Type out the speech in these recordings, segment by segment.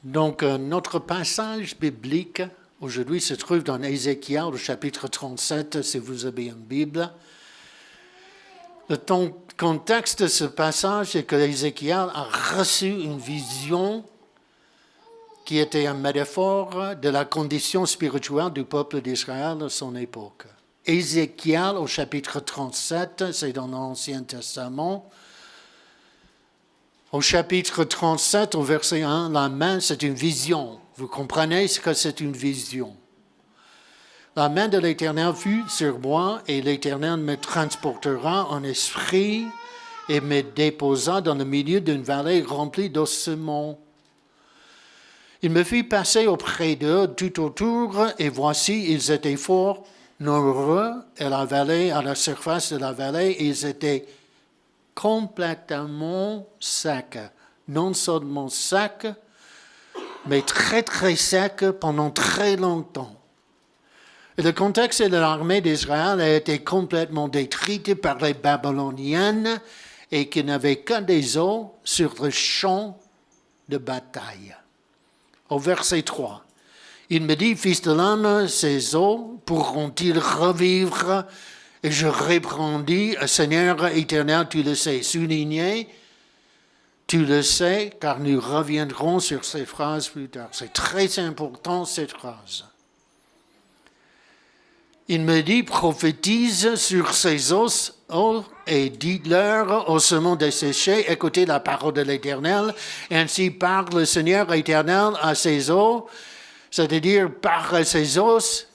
Donc, notre passage biblique aujourd'hui se trouve dans Ézéchiel, au chapitre 37, si vous avez une Bible. Le contexte de ce passage est que Ézéchiel a reçu une vision qui était une métaphore de la condition spirituelle du peuple d'Israël à son époque. Ézéchiel, au chapitre 37, c'est dans l'Ancien Testament. Au chapitre 37, au verset 1, la main, c'est une vision. Vous comprenez ce que c'est une vision. La main de l'Éternel fut sur moi, et l'Éternel me transportera en esprit et me déposa dans le milieu d'une vallée remplie d'ossements. Il me fit passer auprès d'eux tout autour, et voici, ils étaient fort nombreux, et la vallée, à la surface de la vallée, ils étaient complètement secs. Non seulement secs, mais très très secs pendant très longtemps. Et le contexte de l'armée d'Israël a été complètement détruite par les Babyloniennes et qui n'avaient que des os sur le champ de bataille. Au verset 3, il me dit, fils de l'homme, ces os pourront-ils revivre? Et je répondis, Seigneur éternel, tu le sais. Souligné, tu le sais, car nous reviendrons sur ces phrases plus tard. C'est très important, cette phrase. Il me dit, prophétise sur ces os et dites-leur, ossements desséchés, écoutez la parole de l'Éternel. Ainsi parle le Seigneur éternel à ces os, c'est-à-dire par ces os,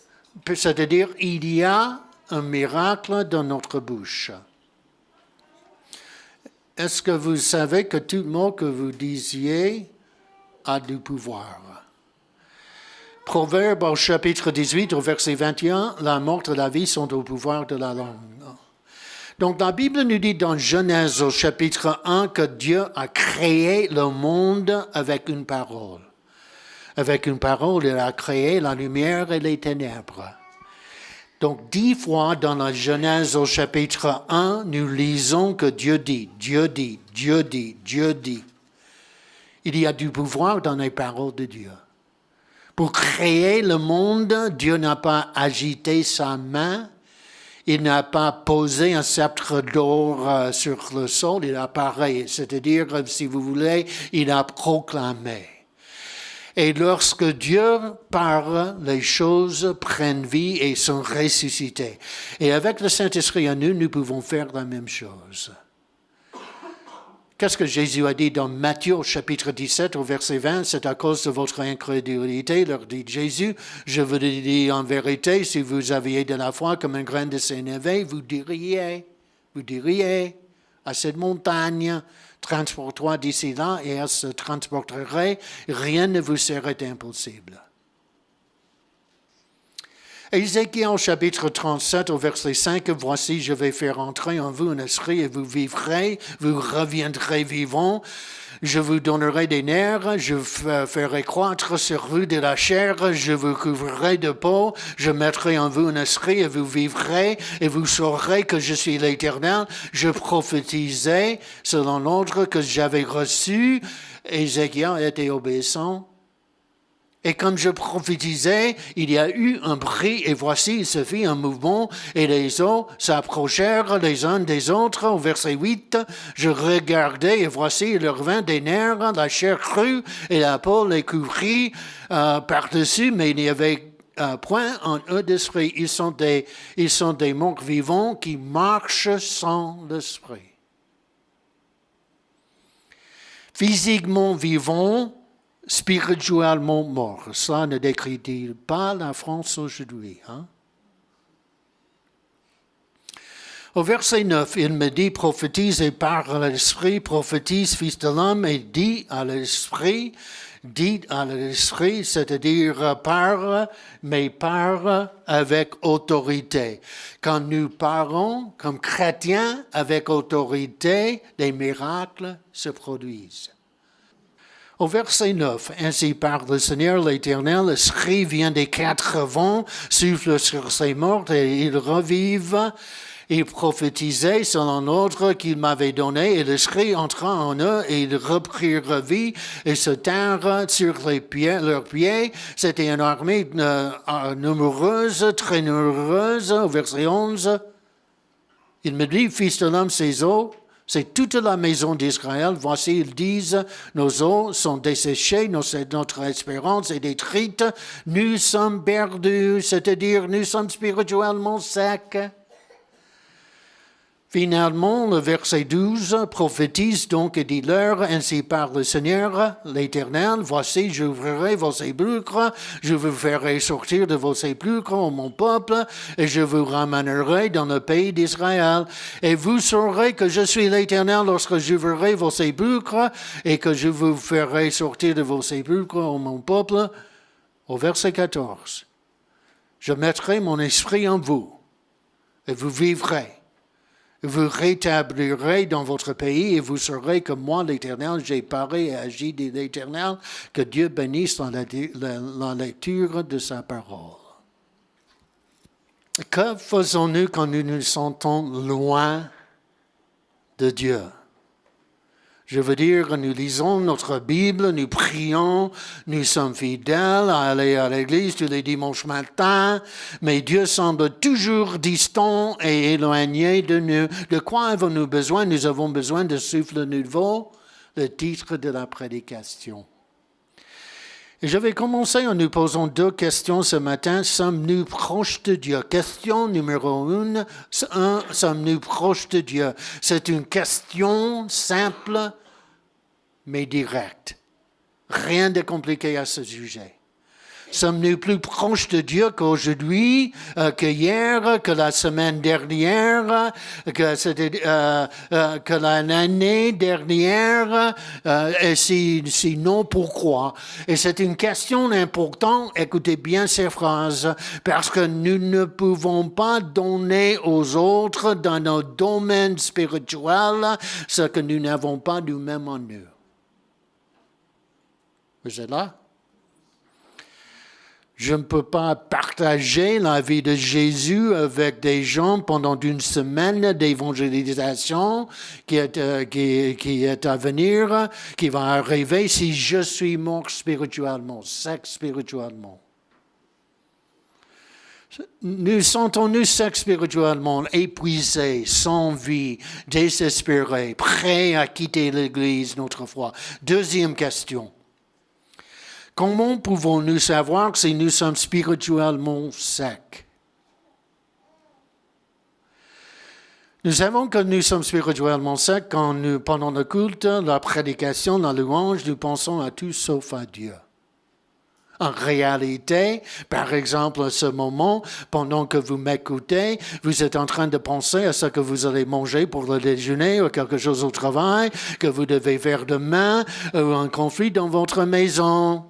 c'est-à-dire il y a un miracle dans notre bouche. Est-ce que vous savez que tout mot que vous disiez a du pouvoir? Proverbe au chapitre 18, au verset 21, la mort et la vie sont au pouvoir de la langue. Donc la Bible nous dit dans Genèse au chapitre 1 que Dieu a créé le monde avec une parole. Avec une parole, il a créé la lumière et les ténèbres. Donc 10 fois dans la Genèse au chapitre 1, nous lisons que Dieu dit, Dieu dit, Dieu dit, Dieu dit. Il y a du pouvoir dans les paroles de Dieu. Pour créer le monde, Dieu n'a pas agité sa main, il n'a pas posé un sceptre d'or sur le sol, il a parlé, c'est-à-dire, si vous voulez, il a proclamé. Et lorsque Dieu parle, les choses prennent vie et sont ressuscitées. Et avec le Saint-Esprit en nous, nous pouvons faire la même chose. Qu'est-ce que Jésus a dit dans Matthieu au chapitre 17 au verset 20? C'est à cause de votre incrédulité, leur dit Jésus. Je vous le dis en vérité, si vous aviez de la foi comme un grain de sénévé, vous diriez à cette montagne, transporte-toi d'ici là, et elle se transporterait, rien ne vous serait impossible. Ézéchiel chapitre 37 au verset 5, voici, je vais faire entrer en vous un esprit et vous vivrez, vous reviendrez vivants. Je vous donnerai des nerfs, je ferai croître sur vous de la chair, je vous couvrirai de peau, je mettrai en vous un esprit et vous vivrez, et vous saurez que je suis l'Éternel. Je prophétisais selon l'ordre que j'avais reçu. Ézéchiel était obéissant. Et comme je prophétisais, il y a eu un bruit, et voici, il se fit un mouvement, et les os s'approchèrent les uns des autres. Au verset 8, je regardais, et voici, il revint des nerfs, la chair crue, et la peau les couvrit par-dessus, mais il n'y avait point en eux d'esprit. Ils sont des morts vivants qui marchent sans l'esprit. Physiquement vivants, spirituellement mort. Ça ne décrit-il pas la France aujourd'hui. Au verset 9, il me dit, prophétise et parle à l'esprit, prophétise, fils de l'homme, et dit à l'esprit, c'est-à-dire parle, mais parle avec autorité. Quand nous parlons comme chrétiens avec autorité, des miracles se produisent. Au verset 9, ainsi parle le Seigneur l'Éternel, l'Esprit vient des 4 vents, souffle sur ses morts et ils revivent. Ils prophétisaient selon l'ordre qu'il m'avait donné, et l'Esprit entra en eux, et ils reprirent vie, et se tinrent sur leurs pieds. C'était une armée numéreuse, très numéreuse, au verset 11. Il me dit, Fils de l'homme, ces eaux, c'est toute la maison d'Israël. Voici, ils disent, nos eaux sont desséchées, notre espérance est détruite, nous sommes perdus, c'est-à-dire nous sommes spirituellement secs. Finalement, le verset 12 prophétise donc et dit-leur, ainsi parle le Seigneur, l'Éternel, voici, j'ouvrirai vos sépulcres, je vous ferai sortir de vos sépulcres, ô mon peuple, et je vous ramènerai dans le pays d'Israël. Et vous saurez que je suis l'Éternel lorsque j'ouvrirai vos sépulcres, et que je vous ferai sortir de vos sépulcres, ô mon peuple. Au verset 14, je mettrai mon esprit en vous, et vous vivrez. Vous rétablirez dans votre pays et vous saurez que moi, l'Éternel, j'ai parlé et agi, dit l'Éternel, que Dieu bénisse la lecture de sa parole. Que faisons-nous quand nous nous sentons loin de Dieu? Je veux dire, nous lisons notre Bible, nous prions, nous sommes fidèles à aller à l'église tous les dimanches matins, mais Dieu semble toujours distant et éloigné de nous. De quoi avons-nous besoin? Nous avons besoin de souffle nouveau, le titre de la prédication. Et je vais commencer en nous posant 2 questions ce matin. Sommes-nous proches de Dieu? Question numéro 1, sommes-nous proches de Dieu? C'est une question simple, mais directe. Rien de compliqué à ce sujet. Sommes-nous plus proches de Dieu qu'aujourd'hui, que hier, que la semaine dernière, que l'année dernière? Et sinon, pourquoi? Et c'est une question importante. Écoutez bien ces phrases, parce que nous ne pouvons pas donner aux autres dans nos domaines spirituels ce que nous n'avons pas nous-mêmes en nous. Vous êtes là? Je ne peux pas partager la vie de Jésus avec des gens pendant une semaine d'évangélisation qui est à venir, qui va arriver si je suis mort spirituellement, sec spirituellement. Nous sentons-nous secs spirituellement, épuisés, sans vie, désespérés, prêts à quitter l'Église, notre foi? Deuxième question. Comment pouvons-nous savoir si nous sommes spirituellement secs? Nous savons que nous sommes spirituellement secs quand pendant le culte, la prédication, la louange, nous pensons à tout sauf à Dieu. En réalité, par exemple, à ce moment, pendant que vous m'écoutez, vous êtes en train de penser à ce que vous allez manger pour le déjeuner ou quelque chose au travail, que vous devez faire demain, ou un conflit dans votre maison.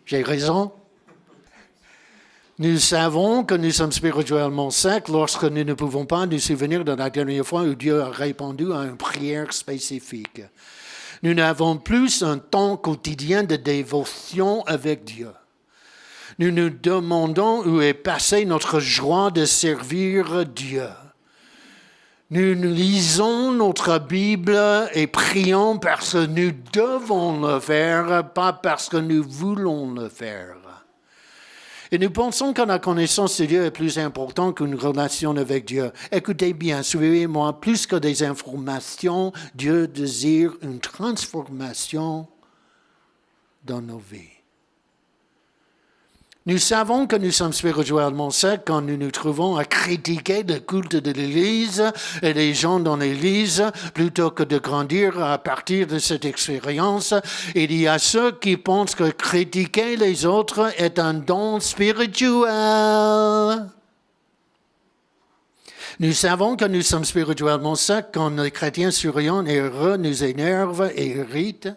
J'ai raison? Nous savons que nous sommes spirituellement secs lorsque nous ne pouvons pas nous souvenir de la dernière fois où Dieu a répondu à une prière spécifique. Nous n'avons plus un temps quotidien de dévotion avec Dieu. Nous nous demandons où est passée notre joie de servir Dieu. Nous lisons notre Bible et prions parce que nous devons le faire, pas parce que nous voulons le faire. Et nous pensons que la connaissance de Dieu est plus importante qu'une relation avec Dieu. Écoutez bien, suivez-moi, plus que des informations, Dieu désire une transformation dans nos vies. Nous savons que nous sommes spirituellement secs quand nous nous trouvons à critiquer le culte de l'Église et les gens dans l'Église plutôt que de grandir à partir de cette expérience. Il y a ceux qui pensent que critiquer les autres est un don spirituel. Nous savons que nous sommes spirituellement secs quand les chrétiens souriants et heureux nous énervent et irritent.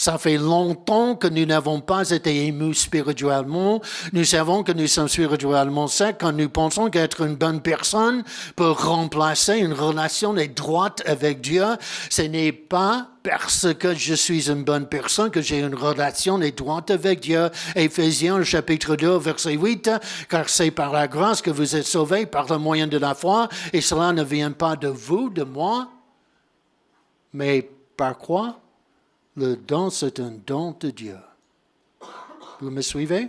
Ça fait longtemps que nous n'avons pas été émus spirituellement. Nous savons que nous sommes spirituellement secs quand nous pensons qu'être une bonne personne peut remplacer une relation étroite avec Dieu. Ce n'est pas parce que je suis une bonne personne que j'ai une relation étroite avec Dieu. Éphésiens chapitre 2, verset 8, car c'est par la grâce que vous êtes sauvés par le moyen de la foi, et cela ne vient pas de vous, de moi, mais par quoi? Le don, c'est un don de Dieu. Vous me suivez?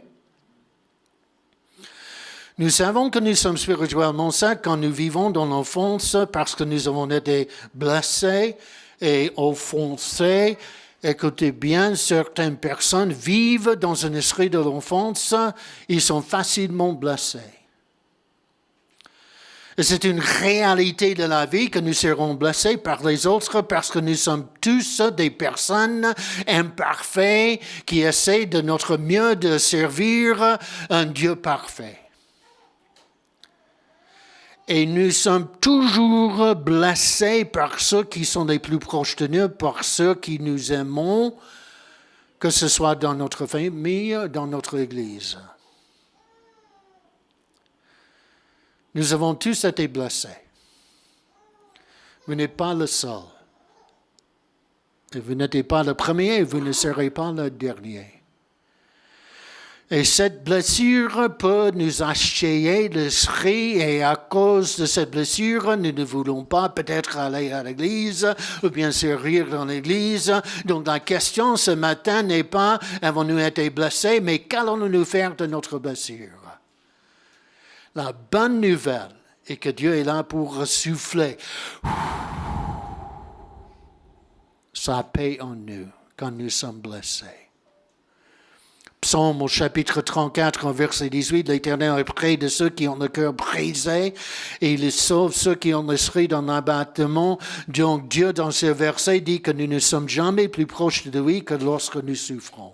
Nous savons que nous sommes spirituellement secs quand nous vivons dans l'enfance parce que nous avons été blessés et offensés. Écoutez bien, certaines personnes vivent dans un esprit de l'enfance, ils sont facilement blessés. Et c'est une réalité de la vie que nous serons blessés par les autres parce que nous sommes tous des personnes imparfaites qui essaient de notre mieux de servir un Dieu parfait. Et nous sommes toujours blessés par ceux qui sont les plus proches de nous, par ceux qui nous aimons, que ce soit dans notre famille, dans notre Église. Nous avons tous été blessés. Vous n'êtes pas le seul. Et vous n'êtes pas le premier et vous ne serez pas le dernier. Et cette blessure peut nous acheter l'esprit et à cause de cette blessure, nous ne voulons pas peut-être aller à l'église ou bien servir dans l'église. Donc la question ce matin n'est pas avons-nous été blessés, mais qu'allons-nous faire de notre blessure? La bonne nouvelle est que Dieu est là pour souffler sa paix en nous quand nous sommes blessés. Psaume au chapitre 34, en verset 18, l'Éternel est près de ceux qui ont le cœur brisé et il sauve ceux qui ont l'esprit dans l'abattement. Donc Dieu, dans ce verset, dit que nous ne sommes jamais plus proches de lui que lorsque nous souffrons.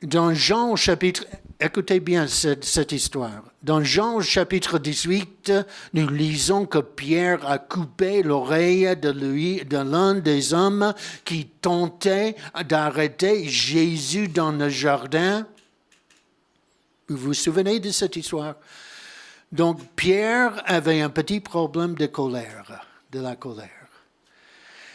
Dans Jean chapitre, écoutez bien cette histoire. Dans Jean chapitre 18, nous lisons que Pierre a coupé l'oreille de l'un des hommes qui tentait d'arrêter Jésus dans le jardin. Vous vous souvenez de cette histoire? Donc Pierre avait un petit problème de la colère.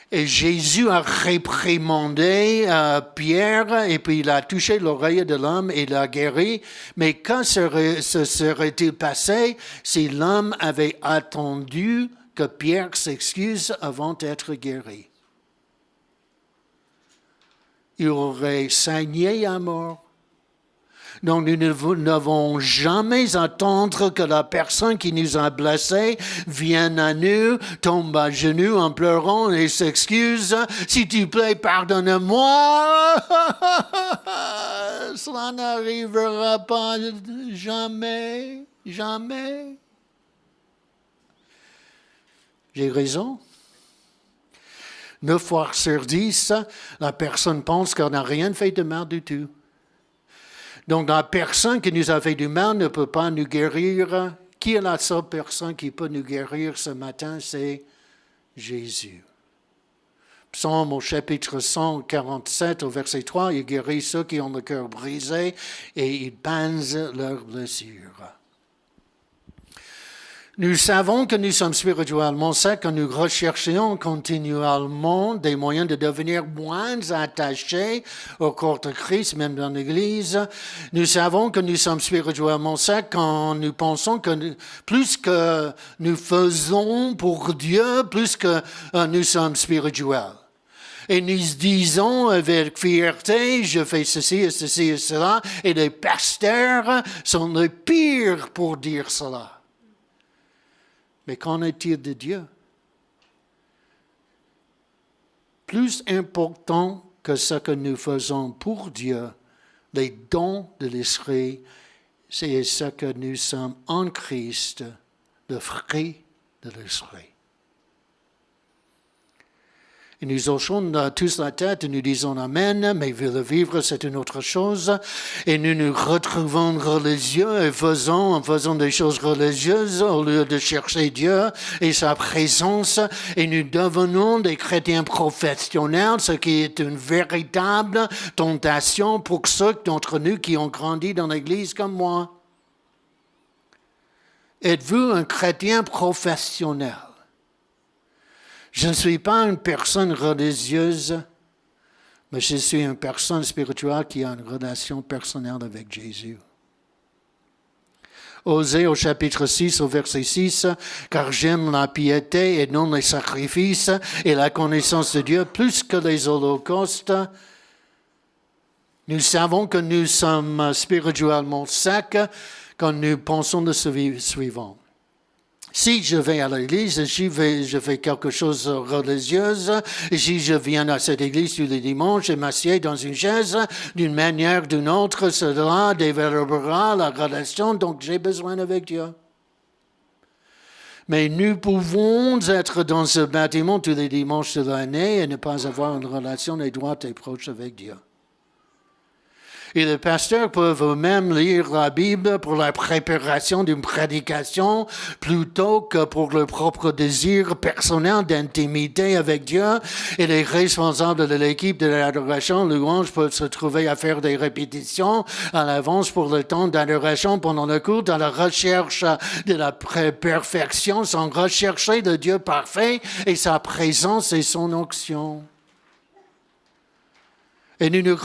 Et Jésus a réprimandé Pierre et puis il a touché l'oreille de l'homme et l'a guéri. Mais quand se serait-il passé si l'homme avait attendu que Pierre s'excuse avant d'être guéri? Il aurait saigné à mort. Donc, nous ne devons jamais attendre que la personne qui nous a blessés vienne à nous, tombe à genoux en pleurant et s'excuse. S'il te plaît, pardonne-moi. Cela n'arrivera pas jamais, jamais. J'ai raison. 9 fois sur 10, la personne pense qu'on n'a rien fait de mal du tout. Donc, la personne qui nous a fait du mal ne peut pas nous guérir. Qui est la seule personne qui peut nous guérir ce matin? C'est Jésus. Psaume au chapitre 147, au verset 3, il guérit ceux qui ont le cœur brisé et il panse leurs blessures. Nous savons que nous sommes spirituellement secs quand nous recherchons continuellement des moyens de devenir moins attachés au corps de Christ, même dans l'Église. Nous savons que nous sommes spirituellement secs quand nous pensons que plus que nous faisons pour Dieu, plus que nous sommes spirituels. Et nous disons avec fierté, je fais ceci et ceci et cela, et les pasteurs sont les pires pour dire cela. Mais qu'en est-il de Dieu? Plus important que ce que nous faisons pour Dieu, les dons de l'Esprit, c'est ce que nous sommes en Christ, le fruit de l'Esprit. Et nous hochons tous la tête et nous disons Amen, mais le vivre, c'est une autre chose. Et nous nous retrouvons religieux et en faisant des choses religieuses au lieu de chercher Dieu et sa présence. Et nous devenons des chrétiens professionnels, ce qui est une véritable tentation pour ceux d'entre nous qui ont grandi dans l'Église comme moi. Êtes-vous un chrétien professionnel? Je ne suis pas une personne religieuse, mais je suis une personne spirituelle qui a une relation personnelle avec Jésus. Osée au chapitre 6, au verset 6, « Car j'aime la piété et non les sacrifices et la connaissance de Dieu plus que les holocaustes. » Nous savons que nous sommes spirituellement secs quand nous pensons de ce suivant. Si je vais à l'église, je fais quelque chose de religieux, et si je viens à cette église tous les dimanches et m'assieds dans une chaise, d'une manière ou d'une autre, cela développera la relation dont j'ai besoin avec Dieu. Mais nous pouvons être dans ce bâtiment tous les dimanches de l'année et ne pas avoir une relation étroite et proche avec Dieu. Et les pasteurs peuvent même lire la Bible pour la préparation d'une prédication plutôt que pour leur propre désir personnel d'intimité avec Dieu. Et les responsables de l'équipe de l'adoration louange peuvent se trouver à faire des répétitions à l'avance pour le temps d'adoration pendant le culte à la recherche de la perfection sans rechercher le Dieu parfait et sa présence et son onction. Et nous nous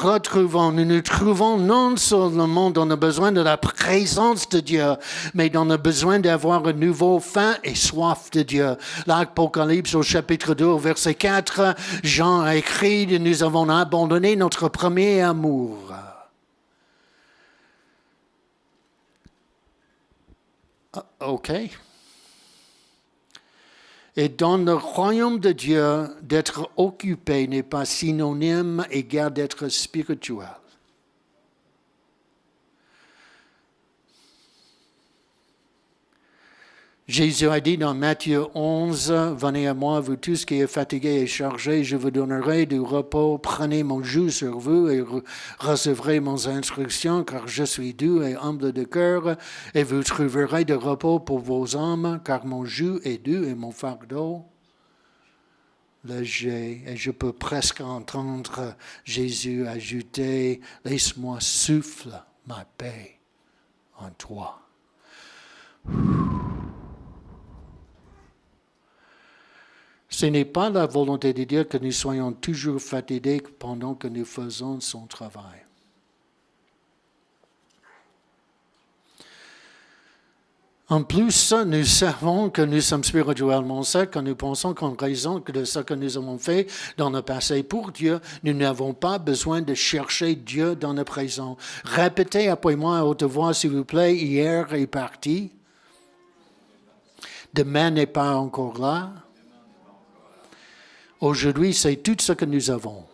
trouvons non seulement dans le besoin de la présence de Dieu, mais dans le besoin d'avoir un nouveau faim et soif de Dieu. L'Apocalypse au chapitre 2, au verset 4, Jean a écrit « Nous avons abandonné notre premier amour ». OK. Et dans le royaume de Dieu, d'être occupé n'est pas synonyme égal d'être spirituel. Jésus a dit dans Matthieu 11, « Venez à moi, vous tous qui êtes fatigués et chargés, je vous donnerai du repos. Prenez mon joug sur vous et recevrez mon instruction, car je suis doux et humble de cœur, et vous trouverez de repos pour vos âmes, car mon joug est doux et mon fardeau léger. » Et je peux presque entendre Jésus ajouter, « Laisse-moi souffler ma paix en toi. » Ce n'est pas la volonté de Dieu que nous soyons toujours fatigués pendant que nous faisons son travail. En plus, nous savons que nous sommes spirituellement secs quand nous pensons qu'en raison de ce que nous avons fait dans le passé pour Dieu, nous n'avons pas besoin de chercher Dieu dans le présent. Répétez après moi à haute voix, s'il vous plaît, hier est parti. Demain n'est pas encore là. Aujourd'hui, c'est tout ce que nous avons.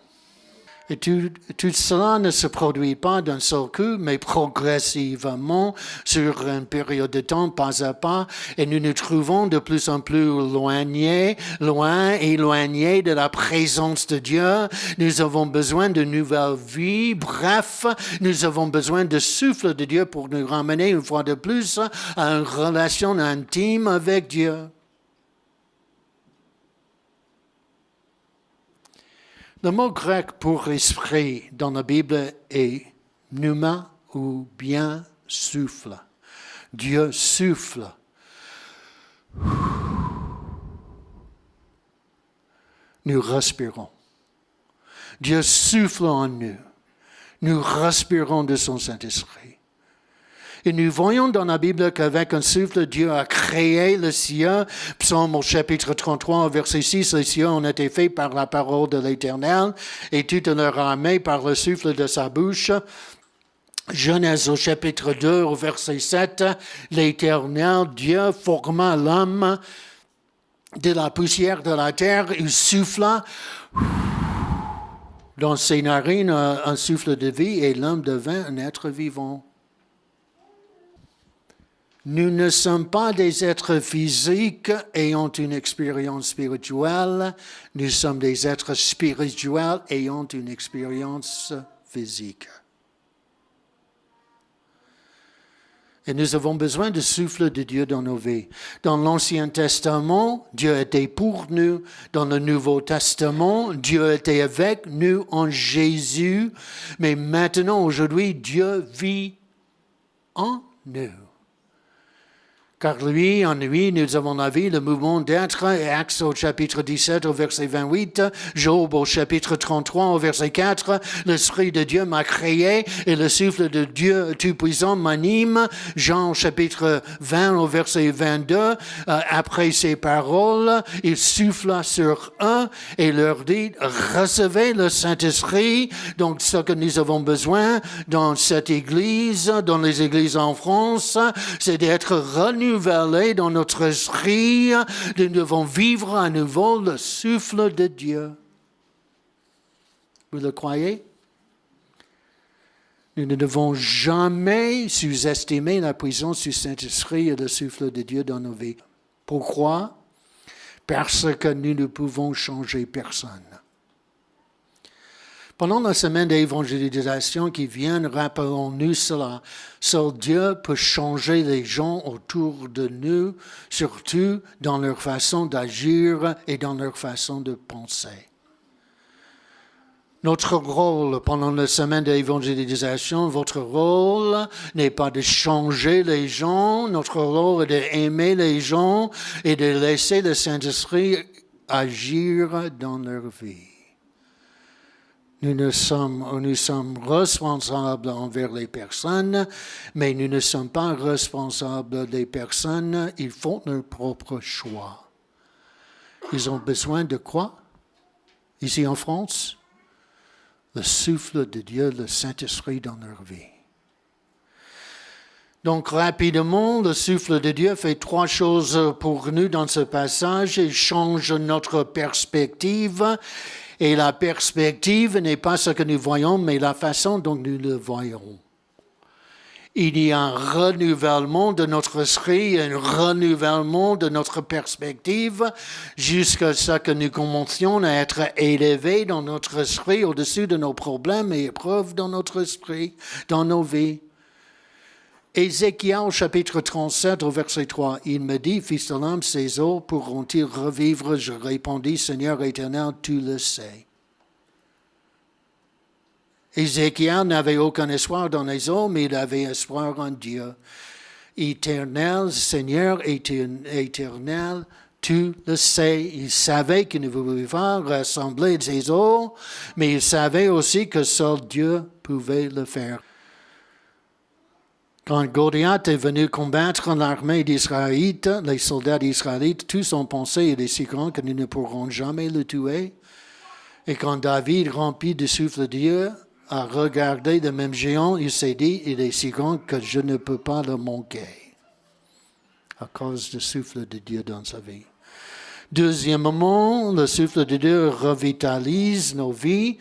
Et tout cela ne se produit pas d'un seul coup, mais progressivement, sur une période de temps, pas à pas, et nous nous trouvons de plus en plus éloignés de la présence de Dieu. Nous avons besoin de nouvelles vies. Bref, nous avons besoin de souffle de Dieu pour nous ramener une fois de plus à une relation intime avec Dieu. Le mot grec pour esprit dans la Bible est pneuma ou bien souffle. Dieu souffle. Nous respirons. Dieu souffle en nous. Nous respirons de son Saint-Esprit. Et nous voyons dans la Bible qu'avec un souffle, Dieu a créé le ciel. Psaume au chapitre 33, verset 6, les cieux ont été faits par la parole de l'Éternel et toute leur armée par le souffle de sa bouche. Genèse au chapitre 2, au verset 7, l'Éternel, Dieu, forma l'homme de la poussière de la terre. Il souffla dans ses narines un souffle de vie et l'homme devint un être vivant. Nous ne sommes pas des êtres physiques ayant une expérience spirituelle. Nous sommes des êtres spirituels ayant une expérience physique. Et nous avons besoin du souffle de Dieu dans nos vies. Dans l'Ancien Testament, Dieu était pour nous. Dans le Nouveau Testament, Dieu était avec nous en Jésus. Mais maintenant, aujourd'hui, Dieu vit en nous. Car lui, en lui, nous avons la vie, le mouvement d'être, et Actes au chapitre 17, au verset 28, Job au chapitre 33, au verset 4, l'Esprit de Dieu m'a créé et le souffle de Dieu Tout-Puissant m'anime. Jean au chapitre 20, au verset 22, après ces paroles, il souffla sur eux et leur dit, recevez le Saint-Esprit. Donc, ce que nous avons besoin dans cette Église, dans les églises en France, c'est d'être renouvelés dans notre esprit. Nous devons vivre à nouveau le souffle de Dieu. Vous le croyez? Nous ne devons jamais sous-estimer la puissance du Saint-Esprit et le souffle de Dieu dans nos vies. Pourquoi? Parce que nous ne pouvons changer personne. Pendant la semaine d'évangélisation qui vient, rappelons-nous cela. Seul Dieu peut changer les gens autour de nous, surtout dans leur façon d'agir et dans leur façon de penser. Notre rôle pendant la semaine d'évangélisation, votre rôle n'est pas de changer les gens, notre rôle est d'aimer les gens et de laisser le Saint-Esprit agir dans leur vie. Nous sommes responsables envers les personnes, mais nous ne sommes pas responsables des personnes. Ils font leur propre choix. Ils ont besoin de quoi? Ici en France? Le souffle de Dieu, le Saint-Esprit dans leur vie. Donc rapidement, le souffle de Dieu fait trois choses pour nous dans ce passage. Il change notre perspective. Et la perspective n'est pas ce que nous voyons, mais la façon dont nous le voyons. Il y a un renouvellement de notre esprit, un renouvellement de notre perspective, jusqu'à ce que nous commencions à être élevés dans notre esprit, au-dessus de nos problèmes et épreuves dans notre esprit, dans nos vies. Ézéchiel au chapitre 37 au verset 3, il me dit, fils de l'homme, ces eaux pourront-ils revivre? Je répondis, Seigneur éternel, tu le sais. Ézéchiel n'avait aucun espoir dans les eaux, mais il avait espoir en Dieu. Éternel, Seigneur éternel, tu le sais. Il savait qu'il ne pouvait pas rassembler ces eaux, mais il savait aussi que seul Dieu pouvait le faire. Quand Goliath est venu combattre l'armée d'Israël, les soldats d'Israël, tous ont pensé qu'il est si grand que nous ne pourrons jamais le tuer. Et quand David, rempli du souffle de Dieu, a regardé le même géant, il s'est dit, il est si grand que je ne peux pas le manquer. À cause du souffle de Dieu dans sa vie. Deuxièmement, le souffle de Dieu revitalise nos vies.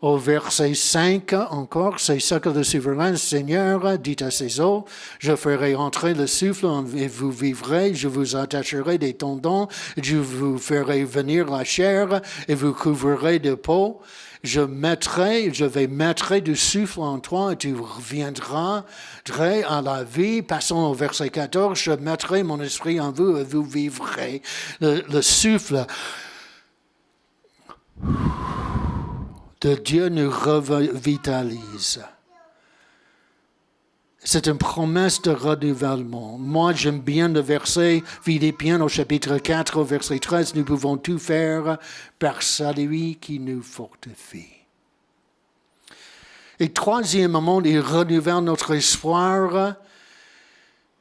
Au verset 5 encore, c'est ce que le souverain Seigneur dit à ses eaux, je ferai entrer le souffle et vous vivrez, je vous attacherai des tendons, je vous ferai venir la chair et vous couvrirez de peau. Je vais mettre du souffle en toi et tu reviendras à la vie. Passons au verset 14, je mettrai mon esprit en vous et vous vivrez. Le souffle de Dieu nous revitalise. C'est une promesse de renouvellement. Moi, j'aime bien le verset Philippiens au chapitre 4, au verset 13. Nous pouvons tout faire par celui qui nous fortifie. Et troisièmement, il renouvelle notre espoir.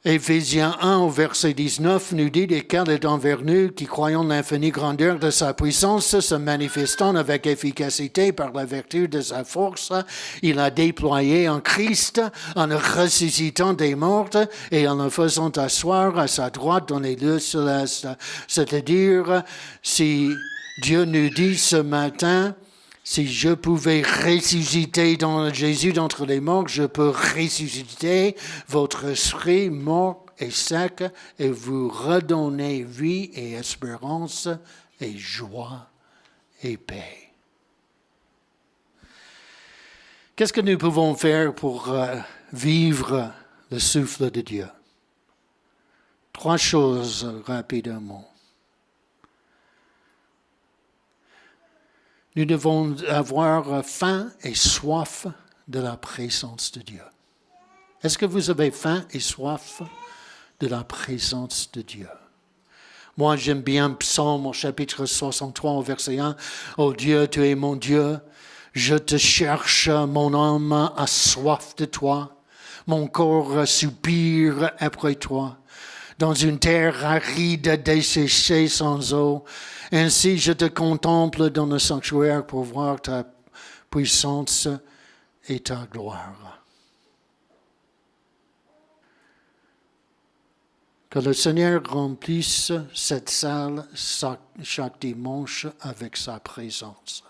Éphésiens 1 au verset 19 nous dit quel est envers nous qui croyons l'infinie grandeur de sa puissance, se manifestant avec efficacité par la vertu de sa force, il a déployé en Christ en le ressuscitant des morts et en le faisant asseoir à sa droite dans les lieux célestes. C'est-à-dire, si Dieu nous dit ce matin, si je pouvais ressusciter dans Jésus d'entre les morts, je peux ressusciter votre esprit mort et sec, et vous redonnez vie et espérance et joie et paix. Qu'est-ce que nous pouvons faire pour vivre le souffle de Dieu? 3 choses rapidement. Nous devons avoir faim et soif de la présence de Dieu. Est-ce que vous avez faim et soif de la présence de Dieu? Moi, j'aime bien Psaume au chapitre 63, au verset 1. « Oh Dieu, tu es mon Dieu, je te cherche, mon âme a soif de toi, mon corps soupire après toi. Dans une terre aride, desséchée sans eau. Ainsi, je te contemple dans le sanctuaire pour voir ta puissance et ta gloire. » Que le Seigneur remplisse cette salle chaque dimanche avec sa présence,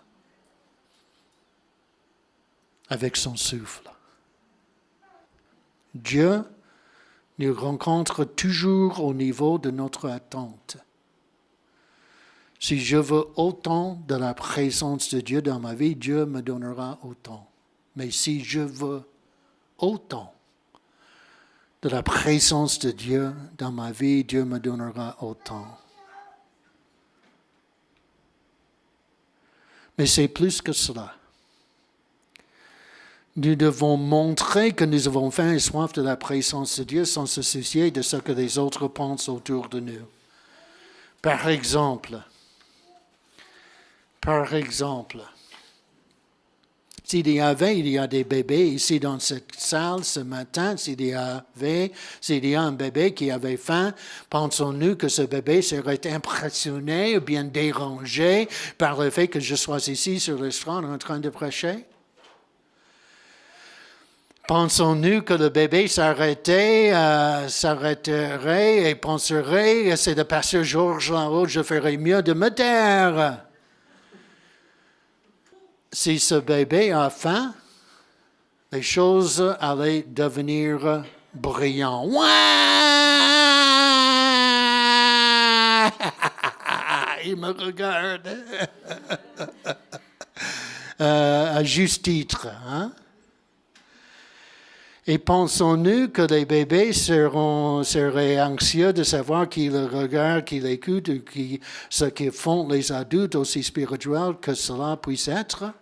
avec son souffle. Dieu nous rencontre toujours au niveau de notre attente. Si je veux autant de la présence de Dieu dans ma vie, Dieu me donnera autant. Mais si je veux autant de la présence de Dieu dans ma vie, Dieu me donnera autant. Mais c'est plus que cela. Nous devons montrer que nous avons faim et soif de la présence de Dieu sans se soucier de ce que les autres pensent autour de nous. Par exemple, s'il y a des bébés ici dans cette salle ce matin, s'il y a un bébé qui avait faim, pensons-nous que ce bébé serait impressionné ou bien dérangé par le fait que je sois ici sur l'estrade en train de prêcher? Pensons-nous que le bébé s'arrêterait et penserait, c'est le pasteur Georges là-haut, je ferais mieux de me taire. Si ce bébé a faim, les choses allaient devenir brillantes. Il me regarde. À juste titre, hein? Et pensons-nous que les bébés seraient anxieux de savoir qui le regarde, qui l'écoute, ou ce que font les adultes aussi spirituels que cela puisse être?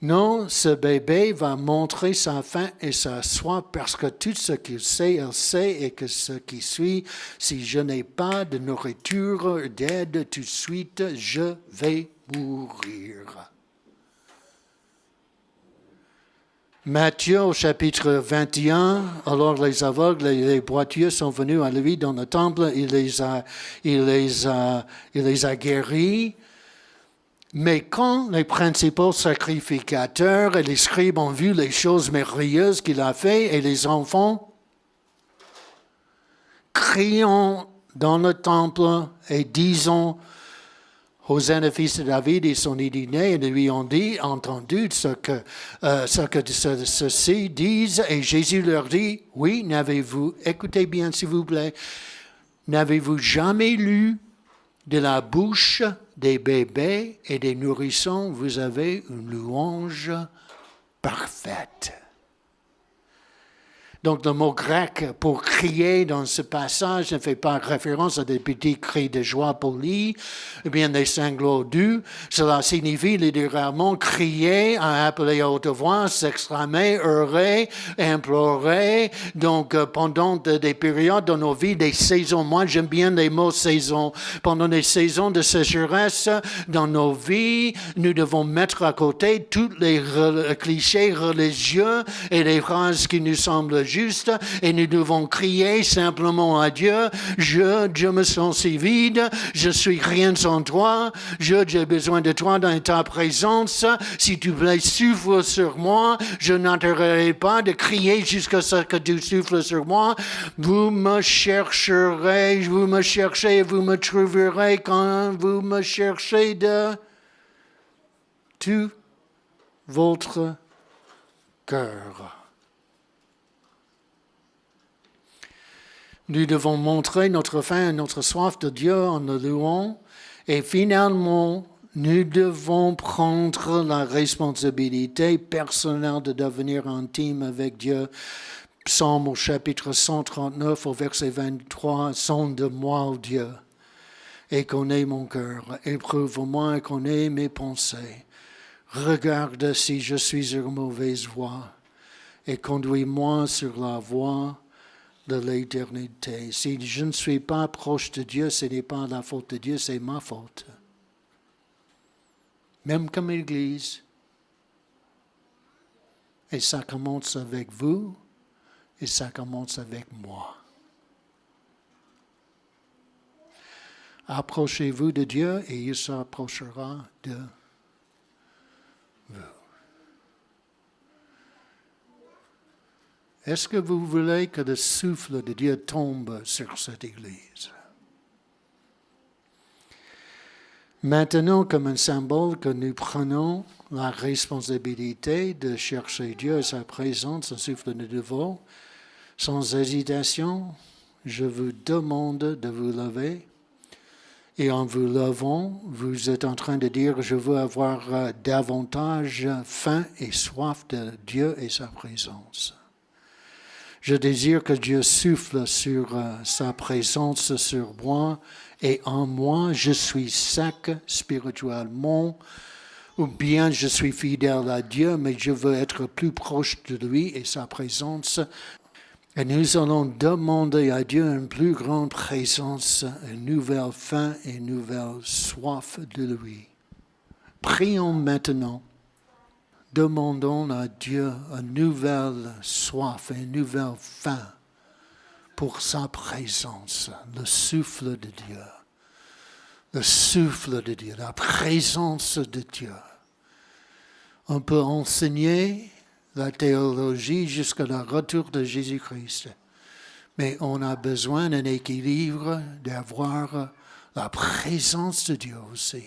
Non, ce bébé va montrer sa faim et sa soif parce que tout ce qu'il sait, elle sait, et que ce qui suit, si je n'ai pas de nourriture, d'aide tout de suite, je vais mourir. Matthieu au chapitre 21, alors les aveugles et les boiteux sont venus à lui dans le temple, il les a guéris. Mais quand les principaux sacrificateurs et les scribes ont vu les choses merveilleuses qu'il a faites, et les enfants, criant dans le temple et disant Hosanna fils de David, ils sont indignés et lui ont entendu ce que ceux-ci disent, et Jésus leur dit, oui, écoutez bien s'il vous plaît, n'avez-vous jamais lu de la bouche des bébés et des nourrissons, vous avez une louange parfaite. Donc, le mot grec pour crier dans ce passage ne fait pas référence à des petits cris de joie polis, ou bien des sanglots doux. Cela signifie littéralement crier, appeler à haute voix, s'exclamer, hurler, implorer. Donc, pendant des périodes dans nos vies, des saisons, moi j'aime bien les mots saison. Pendant des saisons de sécheresse dans nos vies, nous devons mettre à côté tous les clichés religieux et les phrases qui nous semblent justes, et nous devons crier simplement à Dieu, je me sens si vide, je suis rien sans toi, j'ai besoin de toi dans ta présence, s'il te plaît, souffle sur moi, je n'arrêterai pas de crier jusqu'à ce que tu souffles sur moi, vous me chercherez, vous me trouverez quand vous me cherchez de tout votre cœur. Nous devons montrer notre faim et notre soif de Dieu en le louant. Et finalement, nous devons prendre la responsabilité personnelle de devenir intime avec Dieu. Psaume au chapitre 139, au verset 23, « Sonde-moi, ô Dieu, et connais mon cœur. Éprouve-moi et connais mes pensées. Regarde si je suis sur mauvaise voie, et conduis-moi sur la voie de l'éternité. » Si je ne suis pas proche de Dieu, ce n'est pas la faute de Dieu, c'est ma faute. Même comme Église. Et ça commence avec vous, et ça commence avec moi. Approchez-vous de Dieu et il s'approchera de vous. Est-ce que vous voulez que le souffle de Dieu tombe sur cette Église? Maintenant, comme un symbole que nous prenons la responsabilité de chercher Dieu et sa présence, un souffle de nouveau, sans hésitation, je vous demande de vous lever. Et en vous levant, vous êtes en train de dire, je veux avoir davantage faim et soif de Dieu et sa présence. Je désire que Dieu souffle sur sa présence sur moi et en moi, je suis sec spirituellement, ou bien je suis fidèle à Dieu, mais je veux être plus proche de lui et sa présence. Et nous allons demander à Dieu une plus grande présence, une nouvelle faim et une nouvelle soif de lui. Prions maintenant. Demandons à Dieu une nouvelle soif et une nouvelle faim pour sa présence, le souffle de Dieu. Le souffle de Dieu, la présence de Dieu. On peut enseigner la théologie jusqu'à le retour de Jésus-Christ. Mais on a besoin d'un équilibre, d'avoir la présence de Dieu aussi.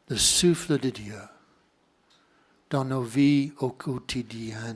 Le souffle de Dieu dans nos vies au quotidien.